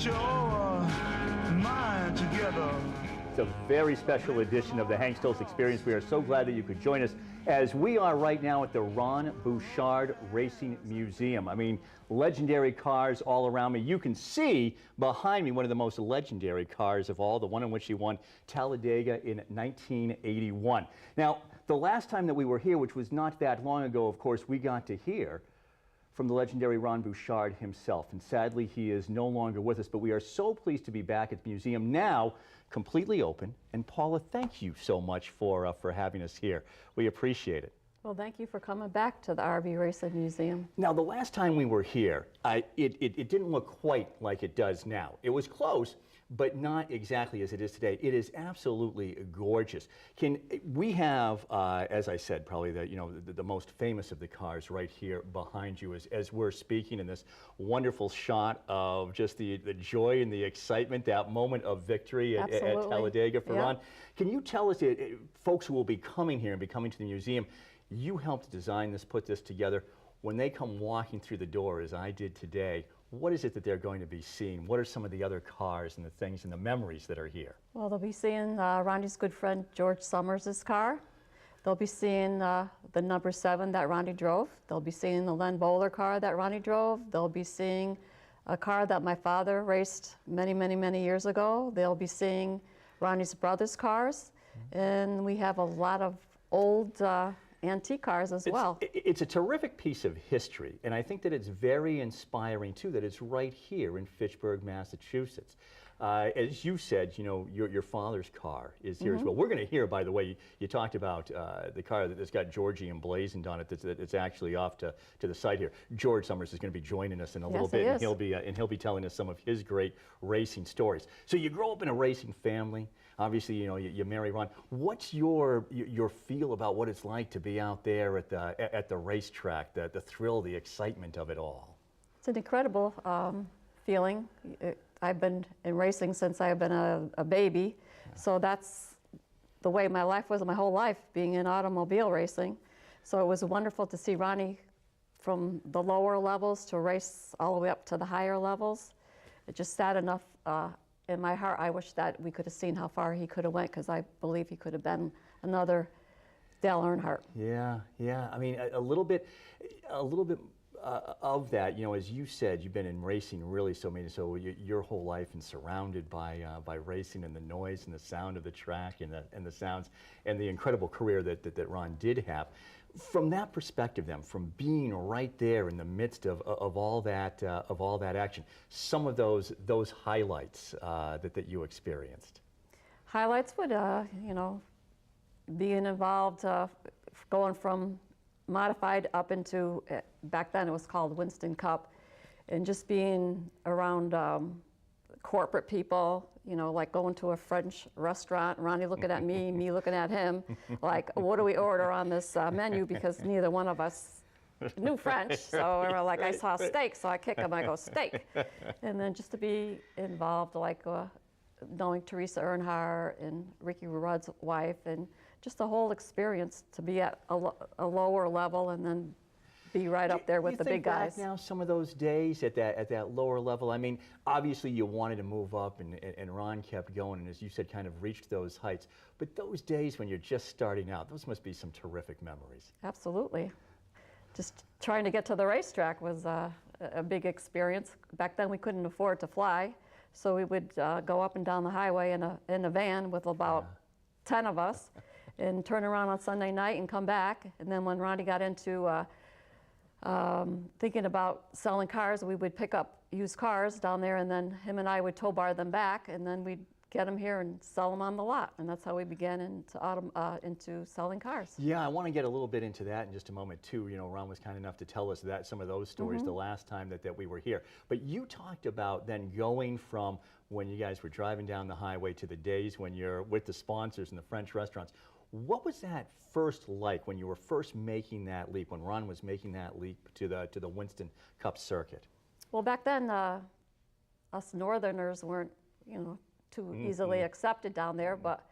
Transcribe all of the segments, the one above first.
get your mind together. It's a very special edition of the Hank Stolz Experience. We are so glad that you could join us as we are right now at the Ron Bouchard Racing Museum. I mean, legendary cars all around me. You can see behind me one of the most legendary cars of all, the one in which he won Talladega in 1981. Now, the last time that we were here, which was not that long ago, of course, we got to hear from the legendary Ron Bouchard himself, and sadly he is no longer with us, but we are so pleased to be back at the museum now, completely open. And Paula, thank you so much for having us here. We appreciate it. Well, thank you for coming back to the RV Racing Museum. Now, the last time we were here, it didn't look quite like it does now. It was close, but not exactly as it is today. It is absolutely gorgeous. We have, as I said, probably the most famous of the cars right here behind you as we're speaking in this wonderful shot of just the joy and the excitement, that moment of victory at Talladega for Ron. Can you tell us, folks who will be coming here and be coming to the museum, you helped design this, put this together. When they come walking through the door, as I did today, what is it that they're going to be seeing? What are some of the other cars and the things and the memories that are here? Well, they'll be seeing Ronnie's good friend George Summers' car. They'll be seeing the number 7 that Ronnie drove. They'll be seeing the Len Bowler car that Ronnie drove. They'll be seeing a car that my father raced many, many, many years ago. They'll be seeing Ronnie's brother's cars. And we have a lot of old antique cars as well. It's a terrific piece of history, and I think that it's very inspiring too that it's right here in Fitchburg, Massachusetts. As you said, you know, your father's car is here as well. We're going to hear, by the way, you talked about the car that's got Georgie emblazoned on it. That's actually off to the side here. George Summers is going to be joining us in a little bit, and he'll be telling us some of his great racing stories. So you grow up in a racing family. Obviously, you know, you marry Ron. What's your feel about what it's like to be out there at the racetrack, the thrill, the excitement of it all? It's an incredible feeling. I've been in racing since I've been a baby, so that's the way my life was my whole life, being in automobile racing. So it was wonderful to see Ronnie from the lower levels to race all the way up to the higher levels. It just sat enough in my heart. I wish that we could have seen how far he could have went, because I believe he could have been another Dale Earnhardt. Yeah, yeah. I mean, a little bit of that, you know, as you said, you've been in racing really so your whole life and surrounded by racing and the noise and the sound of the track and the sounds and the incredible career that Ron did have. From that perspective, then, from being right there in the midst of all that action, some of those highlights that you experienced. Highlights would, you know, being involved, going from modified up into, back then it was called Winston Cup, and just being around corporate people, you know, like going to a French restaurant, Ronnie looking at me, me looking at him, like, what do we order on this menu, because neither one of us knew French, so we were like, I saw steak, so I kick him, I go, steak. And then just to be involved, like knowing Teresa Earnhardt and Ricky Rudd's wife, and just the whole experience to be at a lower level and then be right up there with the big guys. Now, some of those days at that lower level, I mean, obviously you wanted to move up, and Ron kept going, and as you said, kind of reached those heights. But those days when you're just starting out, those must be some terrific memories. Absolutely. Just trying to get to the racetrack was a big experience. Back then we couldn't afford to fly, so we would go up and down the highway in a van with about 10 of us, and turn around on Sunday night and come back. And then when Ronnie got into thinking about selling cars, we would pick up used cars down there, and then him and I would tow bar them back, and then we'd get them here and sell them on the lot. And that's how we began into selling cars. Yeah, I want to get a little bit into that in just a moment too. You know, Ron was kind enough to tell us some of those stories the last time that we were here. But you talked about then going from when you guys were driving down the highway to the days when you're with the sponsors and the French restaurants. What was that first like when you were first making that leap, when Ron was making that leap to the Winston Cup circuit? Well, back then, us Northerners weren't, you know, too easily accepted down there, but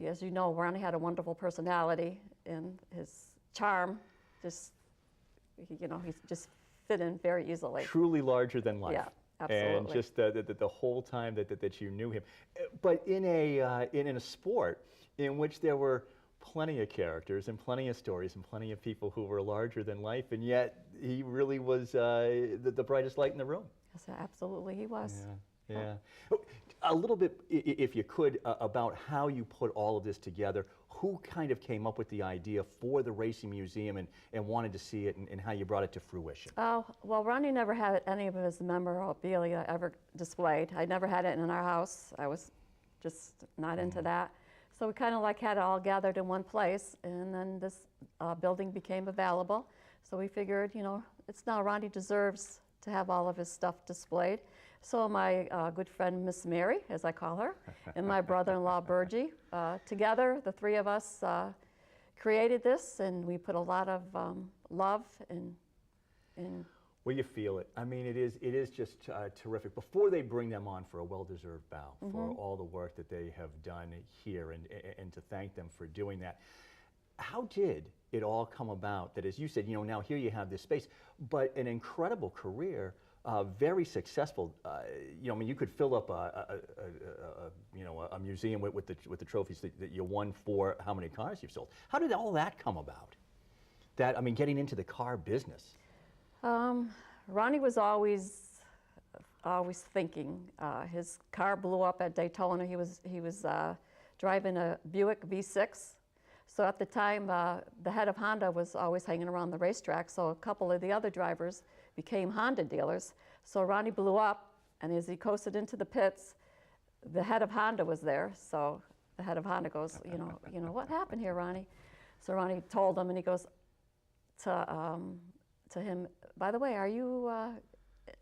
as you know, Ronnie had a wonderful personality, and his charm just, you know, he just fit in very easily. Truly larger than life. Yeah. Absolutely. And just the whole time that you knew him. But in a sport in which there were plenty of characters and plenty of stories and plenty of people who were larger than life, and yet he really was the brightest light in the room. Yes, absolutely, he was. Yeah. A little bit, if you could, about how you put all of this together. Who kind of came up with the idea for the Racing Museum and wanted to see it, and how you brought it to fruition? Oh, well, Ronnie never had any of his memorabilia ever displayed. I never had it in our house. I was just not into that. So we kind of like had it all gathered in one place, and then this building became available. So we figured, you know, it's now Ronnie deserves to have all of his stuff displayed. So my good friend, Miss Mary, as I call her, and my brother-in-law, Burgie, together, the three of us created this, and we put a lot of love in. Well, you feel it. I mean, it is just terrific. Before they bring them on for a well-deserved bow for all the work that they have done here, and to thank them for doing that. How did it all come about that, as you said, you know, now here you have this space, but an incredible career, very successful. You know, I mean, you could fill up a museum with the trophies that you won for how many cars you've sold. How did all that come about? That, I mean, getting into the car business. Ronnie was always thinking. His car blew up at Daytona. He was driving a Buick V6. So at the time, the head of Honda was always hanging around the racetrack. So a couple of the other drivers became Honda dealers. So Ronnie blew up, and as he coasted into the pits, the head of Honda was there. So the head of Honda goes, you know, what happened here, Ronnie? So Ronnie told him, and he goes to him, by the way, are you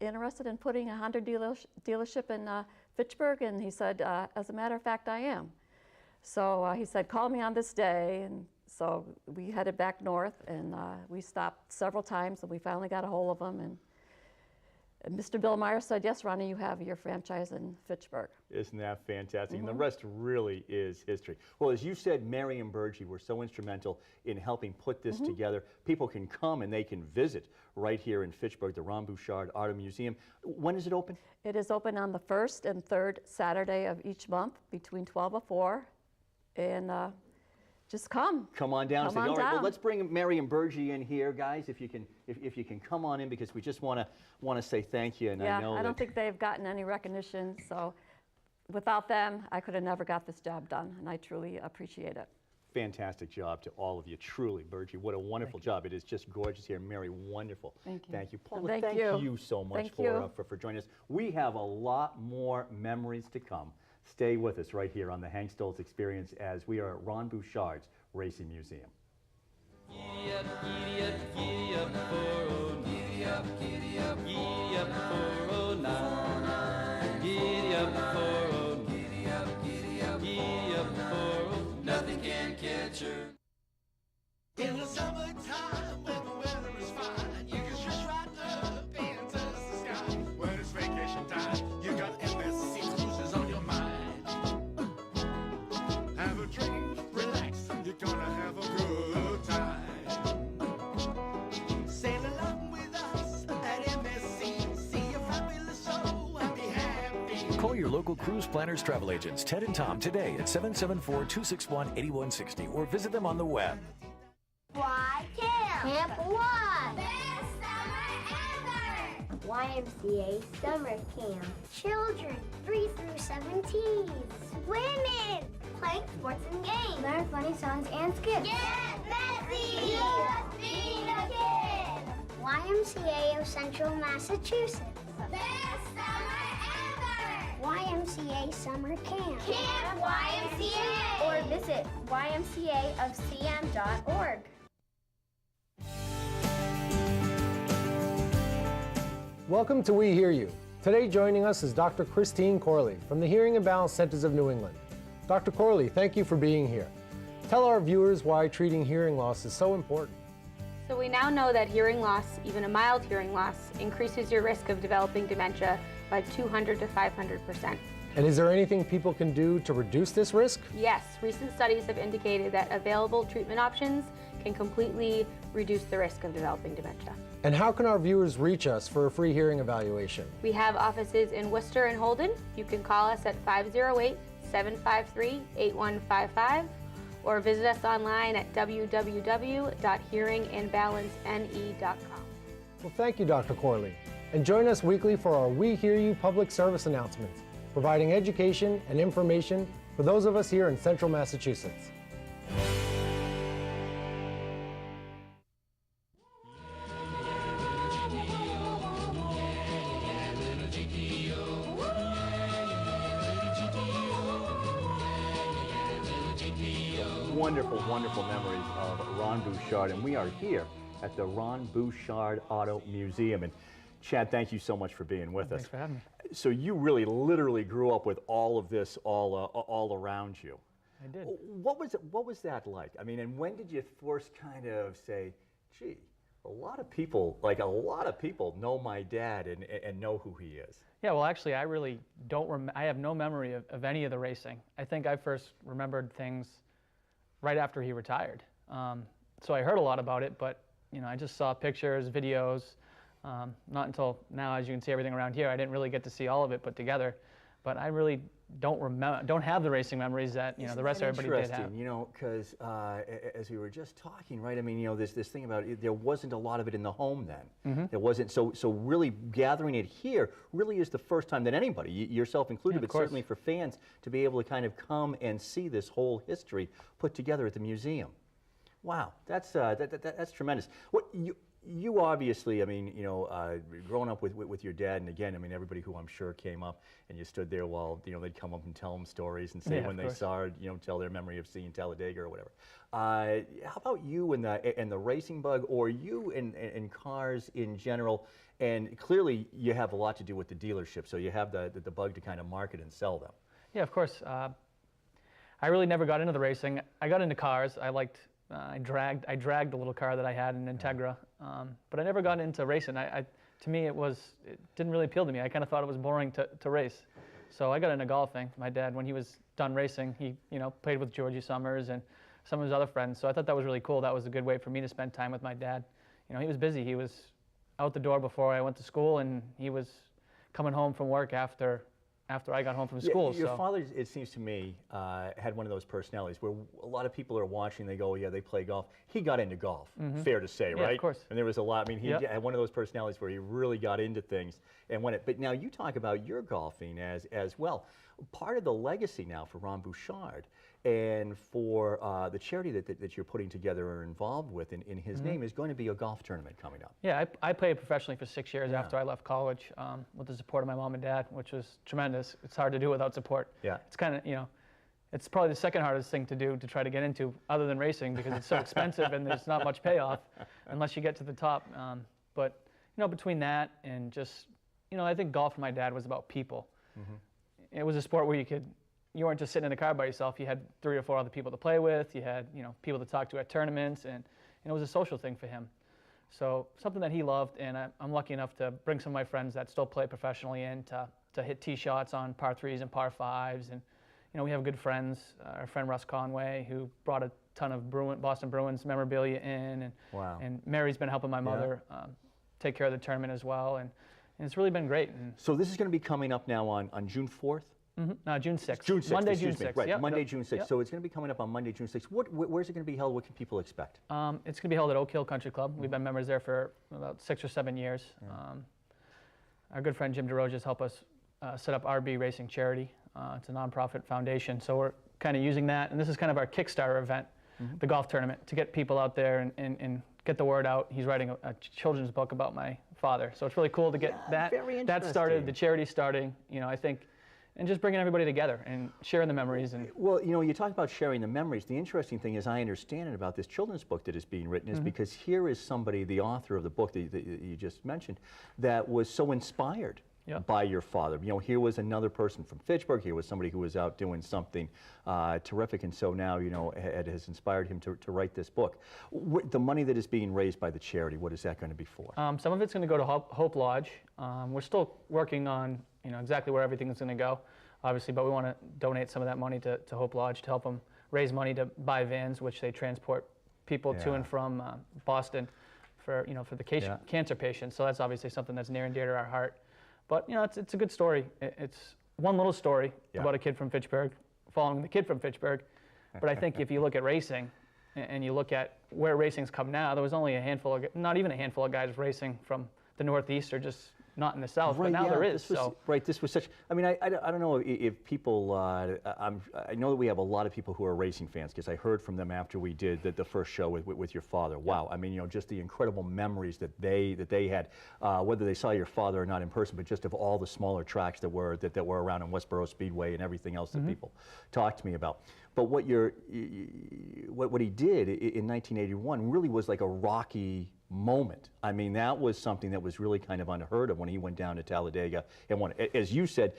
interested in putting a Honda dealership in Fitchburg? And he said, as a matter of fact, I am. So he said, call me on this day. And so we headed back north, and we stopped several times, and we finally got a hold of him. And Mr. Bill Meyer said, yes, Ronnie, you have your franchise in Fitchburg. Isn't that fantastic? And the rest really is history. Well, as you said, Mary and Burgie were so instrumental in helping put this together. People can come and they can visit right here in Fitchburg, the Ron Bouchard Auto Museum. When is it open? It is open on the 1st and 3rd Saturday of each month between 12 and 4. And just come. Come on down. Come on all right, down. well, let's bring Mary and Burgie in here, guys. If you can come on in, because we just want to say thank you. And yeah, I know I don't think they've gotten any recognition. So without them, I could have never got this job done, and I truly appreciate it. Fantastic job to all of you, truly, Burgie. What a wonderful job. It is just gorgeous here. Mary, wonderful. Thank you. Thank you. Paula, Thank you so much for joining us. We have a lot more memories to come. Stay with us right here on the Hank Stolz Experience as we are at Ron Bouchard's Racing Museum. Giddy up, giddy up, giddy up, 409. Giddy up, giddy up, giddy up, 409. Giddy up, 409. Giddy up, giddy up, giddy up, 409. Nothing can catch her. In the summertime, when the weather is fine, you can stretch right up and touch the sky. When it's vacation time, you got MSC cruises on your mind. Have a drink, relax, you're gonna have a good time. Sail along with us at MSC, see a fabulous show and be happy. Call your local cruise planners travel agents, Ted and Tom, today at 774-261-8160 or visit them on the web. Why camp? Camp what? Best summer ever! YMCA Summer Camp. Children 3 through 17. Swimming. Playing sports and games. Learn funny songs and skits. Get messy! Just being a kid! YMCA of Central Massachusetts. Best summer ever! YMCA Summer Camp. Camp YMCA! Or visit ymcaofcm.org. Welcome to We Hear You. Today joining us is Dr. Christine Corley from the Hearing and Balance Centers of New England. Dr. Corley, thank you for being here. Tell our viewers why treating hearing loss is so important. So we now know that hearing loss, even a mild hearing loss, increases your risk of developing dementia by 200 to 500%. And is there anything people can do to reduce this risk? Yes, recent studies have indicated that available treatment options can completely reduce the risk of developing dementia. And how can our viewers reach us for a free hearing evaluation? We have offices in Worcester and Holden. You can call us at 508-753-8155 or visit us online at www.hearingandbalancene.com. Well, thank you, Dr. Corley. And join us weekly for our We Hear You public service announcements, providing education and information for those of us here in Central Massachusetts. Wonderful, wonderful memories of Ron Bouchard, and we are here at the Ron Bouchard Auto Museum. And Chad, thank you so much for being with us. Thanks for having me. So you really literally grew up with all of this all around you. I did. What was that like? I mean, and when did you first kind of say, gee, a lot of people know my dad and know who he is? Yeah, well, actually, I really don't I have no memory of any of the racing. I think I first remembered things right after he retired. So I heard a lot about it, but you know, I just saw pictures, videos. Not until now, as you can see everything around here, I didn't really get to see all of it put together. But I really don't have the racing memories that the rest of everybody did have. You know, because as we were just talking, right? I mean, you know, this thing about there wasn't a lot of it in the home then. There wasn't. So really gathering it here really is the first time that anybody, yourself included, but certainly for fans, to be able to kind of come and see this whole history put together at the museum. Wow, that's tremendous. What you obviously, I mean, you know, growing up with your dad, and again, I mean, everybody who I'm sure came up and you stood there while, you know, they'd come up and tell them stories and say when they saw it, you know, tell their memory of seeing Talladega or whatever. How about you and the racing bug, or you and cars in general? And clearly, you have a lot to do with the dealership, so you have the bug to kind of market and sell them. Yeah, of course. I really never got into the racing. I got into cars. I liked. I dragged a little car that I had, an Integra, but I never got into racing. To me, it didn't really appeal to me. I kind of thought it was boring to race. So I got into golfing. My dad, when he was done racing, he played with Georgie Summers and some of his other friends. So I thought that was really cool. That was a good way for me to spend time with my dad. You know, he was busy. He was out the door before I went to school, and he was coming home from work after I got home from school. Your father, it seems to me, had one of those personalities where a lot of people are watching, they go, yeah, they play golf. He got into golf, fair to say, right? Of course. And there was a lot, I mean, he had one of those personalities where he really got into things and went it. But now you talk about your golfing as well. Part of the legacy now for Ron Bouchard and for the charity that you're putting together or involved with in his name is going to be a golf tournament coming up. Yeah, I played professionally for 6 years after I left college with the support of my mom and dad, which was tremendous. It's hard to do without support. Yeah. It's kind of, you know, it's probably the second hardest thing to do to try to get into other than racing, because it's so expensive and there's not much payoff unless you get to the top. But, you know, between that and just, you know, I think golf for my dad was about people. It was a sport where you weren't just sitting in the car by yourself. You had 3 or 4 other people to play with. You had, you know, people to talk to at tournaments, and it was a social thing for him. So something that he loved, and I'm lucky enough to bring some of my friends that still play professionally in to hit tee shots on par 3s and par 5s. And, you know, we have good friends. Our friend Russ Conway, who brought a ton of Boston Bruins memorabilia in, and Mary's been helping my mother take care of the tournament as well. And it's really been great. And so this is going to be coming up now on June 4th? No, June 6th. June 6th, Monday, June 6th. Right, Monday, June 6th. So it's going to be coming up on Monday, June 6th. Where's it going to be held? What can people expect? It's going to be held at Oak Hill Country Club. We've been members there for about 6 or 7 years. Our good friend Jim DeRoge has helped us set up RB Racing Charity. It's a nonprofit foundation, so we're kind of using that. And this is kind of our Kickstarter event, the golf tournament, to get people out there and get the word out. He's writing a children's book about my father, so it's really cool to get that started, the charity starting, you know, I think, and just bringing everybody together and sharing the memories. And well, you know, you talk about sharing the memories. The interesting thing, as I understand it, about this children's book that is being written is because here is somebody, the author of the book that you just mentioned, that was so inspired by your father. You know, here was another person from Fitchburg. Here was somebody who was out doing something terrific, and so now, you know, it has inspired him to write this book. The money that is being raised by the charity, what is that going to be for? Some of it's going to go to Hope Lodge. We're still working on, you know, exactly where everything is going to go, obviously, but we want to donate some of that money to Hope Lodge to help them raise money to buy vans, which they transport people to and from Boston for for the cancer patients. So that's obviously something that's near and dear to our heart. But it's a good story. It's one little story about a kid from Fitchburg, following the kid from Fitchburg. But I think if you look at racing, and you look at where racing's come now, there was only a handful of, not even a handful of guys racing from the Northeast or just not in the South, but now there is. This was such, I mean, I don't know if people, I know that we have a lot of people who are racing fans, because I heard from them after we did the first show with your father. Wow, I mean, just the incredible memories that they had, whether they saw your father or not in person, but just of all the smaller tracks that were around in Westboro Speedway and everything else that people talked to me about. But what he did in 1981 really was like a Rocky moment. I mean, that was something that was really kind of unheard of when he went down to Talladega and won. As you said,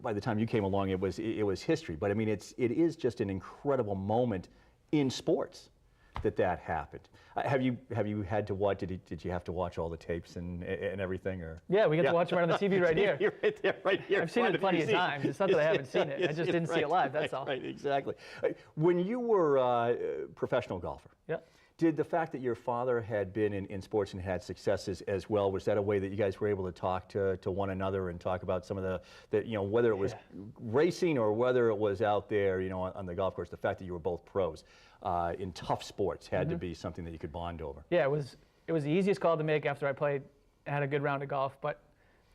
by the time you came along, it was history. But I mean, it is just an incredible moment in sports that happened. Have you had to watch? Did you have to watch all the tapes and everything? Or yeah, we get to watch it right on the TV right here. You're right here. I've seen it plenty of times. It's not that I haven't seen it. I just didn't see it live. That's all. Right, exactly. When you were a professional golfer, did the fact that your father had been in sports and had successes as well, was that a way that you guys were able to talk to one another and talk about some of the whether it was racing or whether it was out there, on the golf course, the fact that you were both pros in tough sports had to be something that you could bond over? Yeah, it was the easiest call to make after I had a good round of golf, but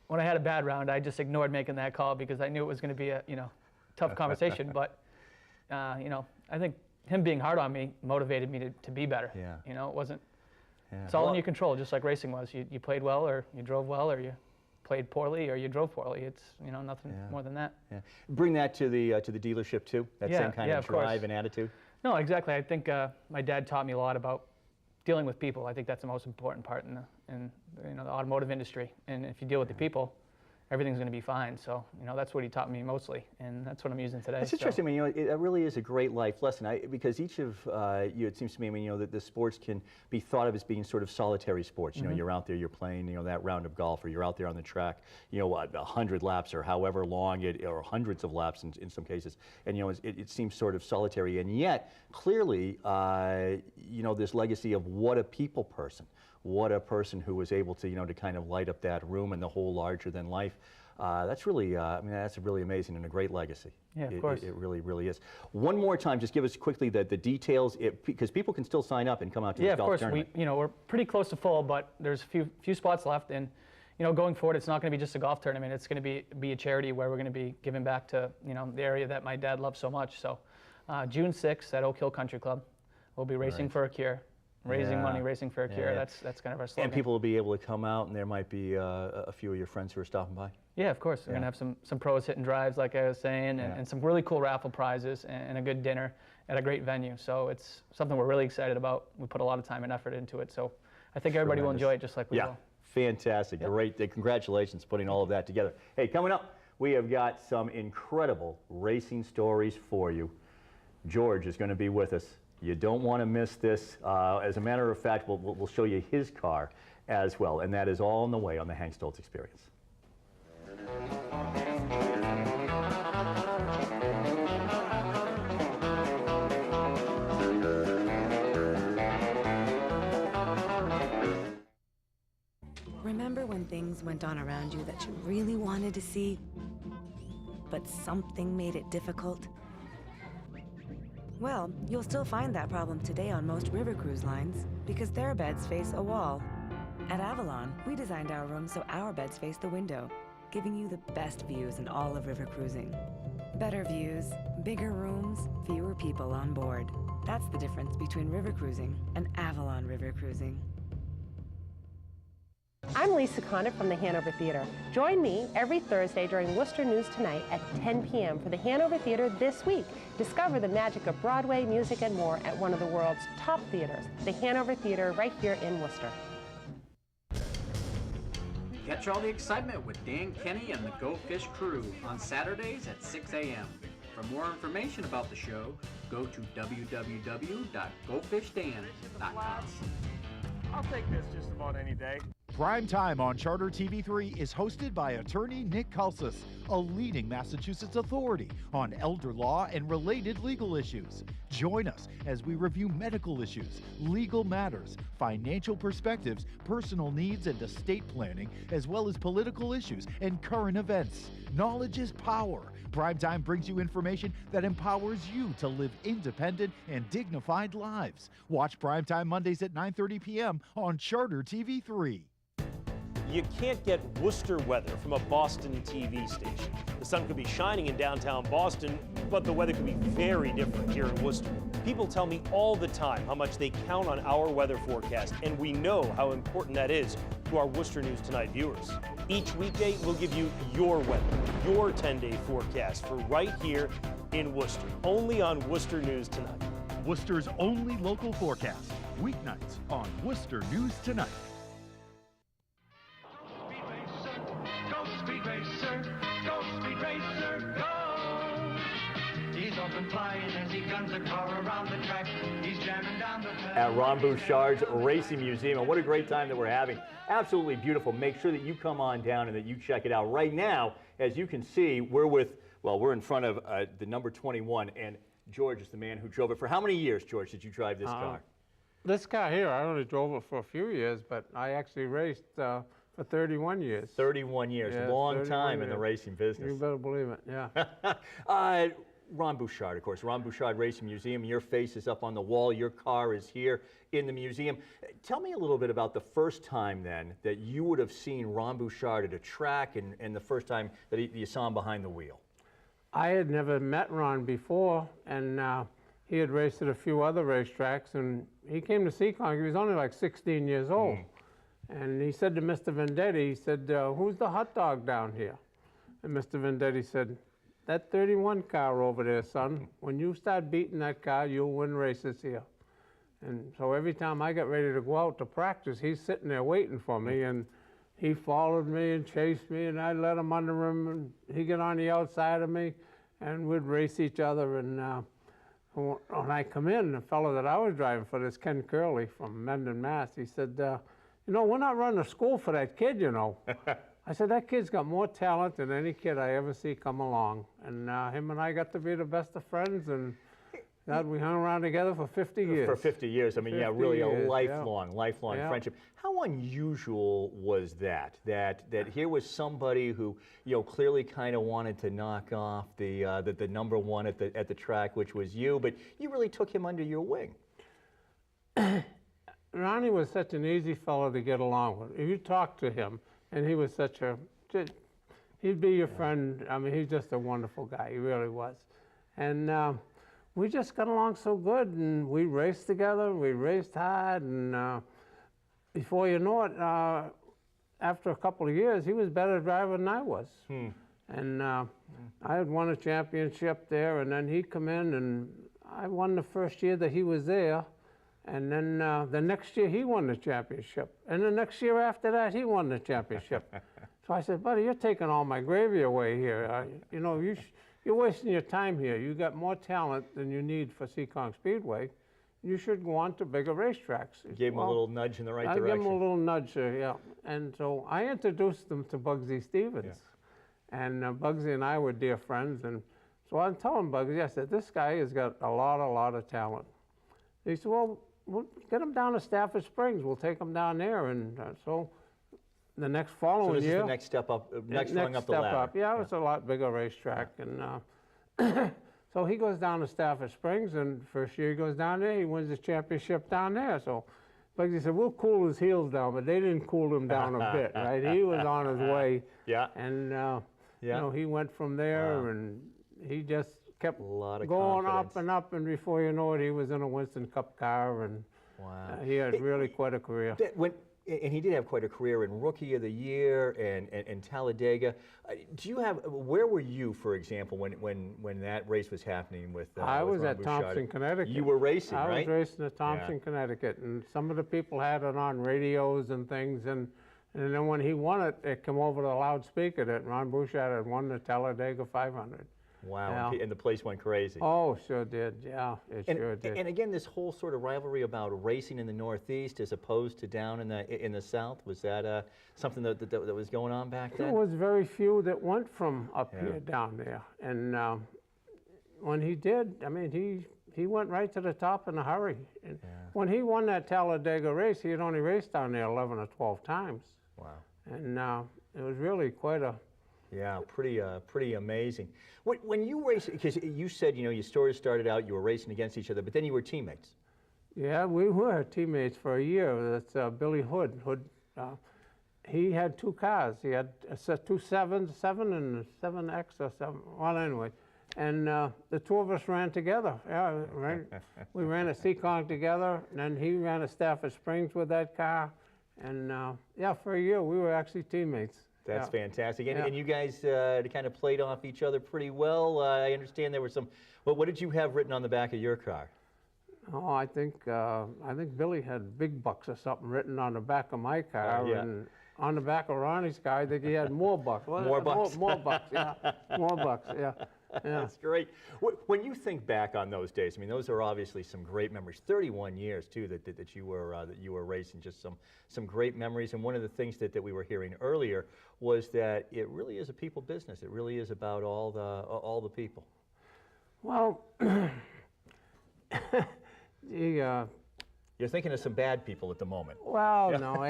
when I had a bad round, I just ignored making that call because I knew it was going to be a tough conversation. But I think him being hard on me motivated me to be better. It wasn't. It's all in your control, just like racing was. You played well, or you drove well, or you played poorly, or you drove poorly. It's nothing more than that. Bring that to the dealership too. That same kind of drive and attitude. No, exactly. I think my dad taught me a lot about dealing with people. I think that's the most important part in the automotive industry. And if you deal with the people, everything's going to be fine. So, that's what he taught me mostly, and that's what I'm using today. It's interesting. I mean, it really is a great life lesson. Because each of you, it seems to me, that the sports can be thought of as being sort of solitary sports. You're out there, you're playing, that round of golf, or you're out there on the track, 100 laps or however long or hundreds of laps in some cases. And, it seems sort of solitary. And yet, clearly, this legacy of what a people person. What a person who was able to, to kind of light up that room and the whole larger than life. That's really, that's really amazing and a great legacy. Yeah, of course. It really, really is. One more time, just give us quickly the details, because people can still sign up and come out to this golf tournament. Yeah, of course. We're pretty close to full, but there's a few spots left. And, going forward, it's not going to be just a golf tournament. It's going to be a charity where we're going to be giving back to, the area that my dad loves so much. So June 6th at Oak Hill Country Club, we'll be racing for a cure. Raising money, racing for a cure. That's kind of our slogan. And people will be able to come out, and there might be a few of your friends who are stopping by. Yeah, of course. We're going to have some pros hitting drives, like I was saying, and some really cool raffle prizes and a good dinner at a great venue. So it's something we're really excited about. We put a lot of time and effort into it. So I think everybody will enjoy it just like we will. Fantastic. Great. Congratulations putting all of that together. Hey, coming up, we have got some incredible racing stories for you. George is going to be with us. You don't want to miss this. As a matter of fact, we'll show you his car as well, and that is all on the way on the Hank Stolz Experience. Remember when things went on around you that you really wanted to see, but something made it difficult? Well, you'll still find that problem today on most river cruise lines, because their beds face a wall. At Avalon, we designed our rooms so our beds face the window, giving you the best views in all of river cruising. Better views, bigger rooms, fewer people on board. That's the difference between river cruising and Avalon River Cruising. I'm Lisa Conner from the Hanover Theatre. Join me every Thursday during Worcester News Tonight at 10 p.m. for the Hanover Theatre This Week. Discover the magic of Broadway, music, and more at one of the world's top theaters, the Hanover Theatre, right here in Worcester. Catch all the excitement with Dan Kenny and the Go Fish crew on Saturdays at 6 a.m. For more information about the show, go to www.gofishdan.com. I'll take this just about any day. Prime Time on Charter TV3 is hosted by attorney Nick Kalsis, a leading Massachusetts authority on elder law and related legal issues. Join us as we review medical issues, legal matters, financial perspectives, personal needs and estate planning, as well as political issues and current events. Knowledge is power. Primetime brings you information that empowers you to live independent and dignified lives. Watch Primetime Mondays at 9:30 p.m. on Charter TV3. You can't get Worcester weather from a Boston TV station. The sun could be shining in downtown Boston, but the weather could be very different here in Worcester. People tell me all the time how much they count on our weather forecast, and we know how important that is to our Worcester News Tonight viewers. Each weekday, we'll give you your weather, your 10-day forecast for right here in Worcester, only on Worcester News Tonight. Worcester's only local forecast, weeknights on Worcester News Tonight. Go Speed Racer, go Speed Racer, go! He's off and flying as he guns a car around the track. He's jamming down the pedal. At Ron Bouchard's Racing Museum, and what a great time that we're having. Absolutely beautiful. Make sure that you come on down and that you check it out. Right now, as you can see, we're in front of the number 21, and George is the man who drove it. For how many years, George, did you drive this car? This car here, I only drove it for a few years, but I actually raced for 31 years. 31 years, Yeah, long time in the racing business. You better believe it, yeah. Ron Bouchard, of course, Ron Bouchard Racing Museum. Your face is up on the wall. Your car is here in the museum. Tell me a little bit about the first time then that you would have seen Ron Bouchard at a track and the first time that you saw him behind the wheel. I had never met Ron before, and he had raced at a few other racetracks, and he came to Seekonk. He was only like 16 years old. And he said to Mr. Vendetti, he said, who's the hot dog down here? And Mr. Vendetti said, that 31 car over there, son, when you start beating that car, you'll win races here. And so every time I got ready to go out to practice, he's sitting there waiting for me, and he followed me and chased me, and I let him under him, and he'd get on the outside of me, and we'd race each other. And when I come in, the fellow that I was driving for, this Ken Curley from Mendon, Mass, he said, you know, we're not running a school for that kid, you know. I said, that kid's got more talent than any kid I ever see come along. And him and I got to be the best of friends, and we hung around together for 50 years. For 50 years. I mean, yeah, really a lifelong friendship. How unusual was that here was somebody who, you know, clearly kind of wanted to knock off the number one at the track, which was you, but you really took him under your wing. Ronnie was such an easy fellow to get along with. If you talk to him, and he was he'd be your friend. I mean, he's just a wonderful guy. He really was. And we just got along so good, and we raced together. We raced hard, and before you know it, after a couple of years, he was a better driver than I was. And I had won a championship there, and then he'd come in, and I won the first year that he was there. And then the next year he won the championship. And the next year after that, he won the championship. So I said, buddy, you're taking all my gravy away here. You know, you're wasting your time here. You got more talent than you need for Seekonk Speedway. You should go on to bigger racetracks. Gave him a little nudge in the right direction. I gave him a little nudge there, yeah. And so I introduced him to Bugsy Stevens. Yeah. And Bugsy and I were dear friends. And so I'm telling Bugsy, I said, this guy has got a lot of talent. He said, well, we'll get him down to Stafford Springs. We'll take him down there. And so the next following year. So this is the next step up, next rung up the ladder. Up. Yeah, it's a lot bigger racetrack. And so he goes down to Stafford Springs, and first year he goes down there, he wins the championship down there. So Bugsy said, we'll cool his heels down, but they didn't cool him down a bit, right? He was on his way. Yeah. And you know, he went from there, and he just kept going confidence. up and up, and before you know it, he was in a Winston Cup car, and he had really quite a career. And he did have quite a career in Rookie of the Year and Talladega. Do you have? Where were you, for example, when that race was happening with? I was with at Thompson, Connecticut. You were racing, right? I was racing at Thompson, Connecticut, and some of the people had it on radios and things, and then when he won it, it came over the loudspeaker that Ron Bouchard had won the Talladega 500. Wow, Yeah. and the place went crazy. Oh, sure did. Yeah, it sure did. And again, this whole sort of rivalry about racing in the Northeast as opposed to down in the South, was that something that was going on back then? There was very few that went from up here down there. And when he did, I mean, he went right to the top in a hurry. And when he won that Talladega race, he had only raced down there 11 or 12 times. Wow. And it was really quite a... Yeah, pretty amazing. When you race, because you said, your story started out, you were racing against each other, but then you were teammates. Yeah, we were teammates for a year. That's Billy Hood. He had 2 cars. He had two 7 and a 7X or 7. Well, anyway. And the 2 of us ran together. Yeah, we ran at Seekonk together, and then he ran at Stafford Springs with that car. And yeah, for a year, we were actually teammates. That's fantastic. And you guys kind of played off each other pretty well. I understand there were some. Well, what did you have written on the back of your car? Oh, I think Billy had Big Bucks or something written on the back of my car, and on the back of Ronnie's car, I think he had more bucks. More bucks. More bucks. Yeah, more bucks. Yeah. Yeah. That's great. When you think back on those days, I mean, those are obviously some great memories. 31 years too that you were racing, just some great memories. And one of the things that we were hearing earlier was that it really is a people business. It really is about all the people. Well, you're thinking of some bad people at the moment. Well, no,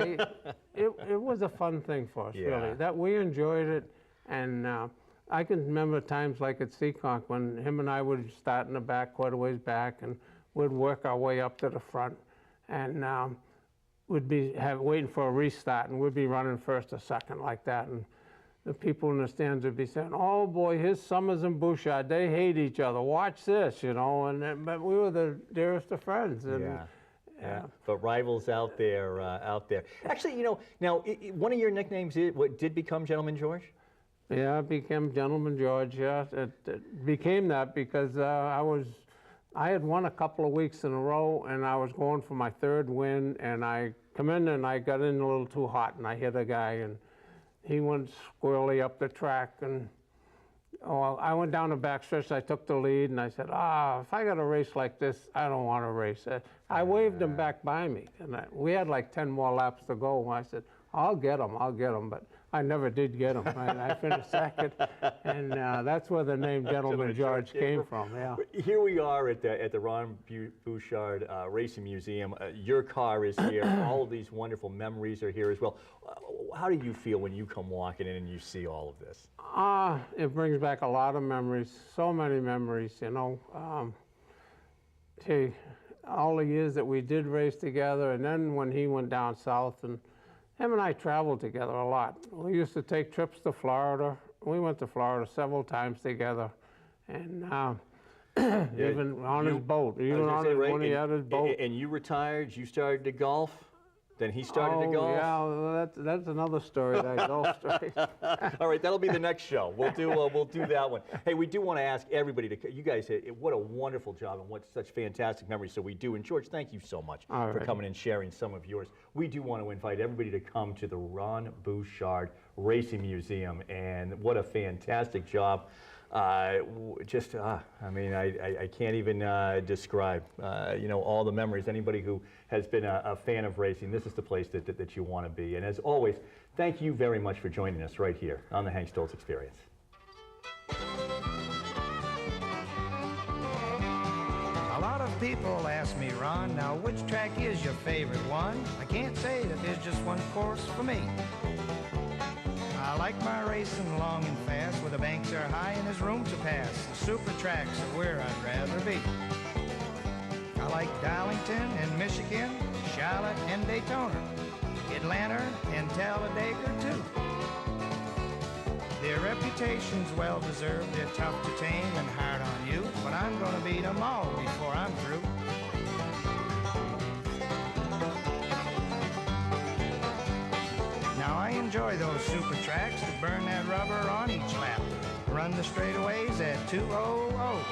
it was a fun thing for us, really. That we enjoyed it, and I can remember times like at Seekonk when him and I would start in the back, quite a ways back, and we'd work our way up to the front, and we'd be waiting for a restart, and we'd be running first or second like that, and the people in the stands would be saying, "Oh boy, here's Summers and Bouchard. They hate each other. Watch this," And but we were the dearest of friends. And, yeah. But rivals out there. Actually, now one of your nicknames did become Gentleman George. Yeah, it became Gentleman George. Yeah, it became that because I had won a couple of weeks in a row, and I was going for my 3rd win, and I come in and I got in a little too hot, and I hit a guy, and he went squirrely up the track, and I went down the backstretch. I took the lead, and I said, if I got a race like this, I don't want to race. I waved him back by me, and we had like 10 more laps to go. And I said, I'll get him, but I never did get him. I finished second, and that's where the name Gentleman George came from. Yeah. Here we are at the Ron Bouchard Racing Museum. Your car is here. All of these wonderful memories are here as well. How do you feel when you come walking in and you see all of this? It brings back a lot of memories. So many memories. All the years that we did race together, and then when he went down south, and him and I traveled together a lot. We used to take trips to Florida. We went to Florida several times together, and even on his boat, when he had his boat. And you retired, you started to golf, then he started to golf? Yeah, that's another story, that golf story. All right, that'll be the next show. We'll do that one. Hey, we do want to ask everybody you guys, what a wonderful job and what such fantastic memories. So we do. And George, thank you so much for coming and sharing some of yours. We do want to invite everybody to come to the Ron Bouchard Racing Museum, and what a fantastic job. I mean, I can't even describe, all the memories. Anybody who has been a fan of racing, this is the place that you want to be. And as always, thank you very much for joining us right here on the Hank Stolz Experience. A lot of people ask me, Ron, now which track is your favorite one? I can't say that there's just one course for me. I like my racing long and fast, where the banks are high and there's room to pass. Super tracks are where I'd rather be. I like Darlington and Michigan, Charlotte and Daytona, Atlanta and Talladega too. Their reputation's well deserved, they're tough to tame and hard on you, but I'm gonna beat them all before I'm through. Now I enjoy those super tracks that burn that rubber on each lap. Run the straightaways at 200.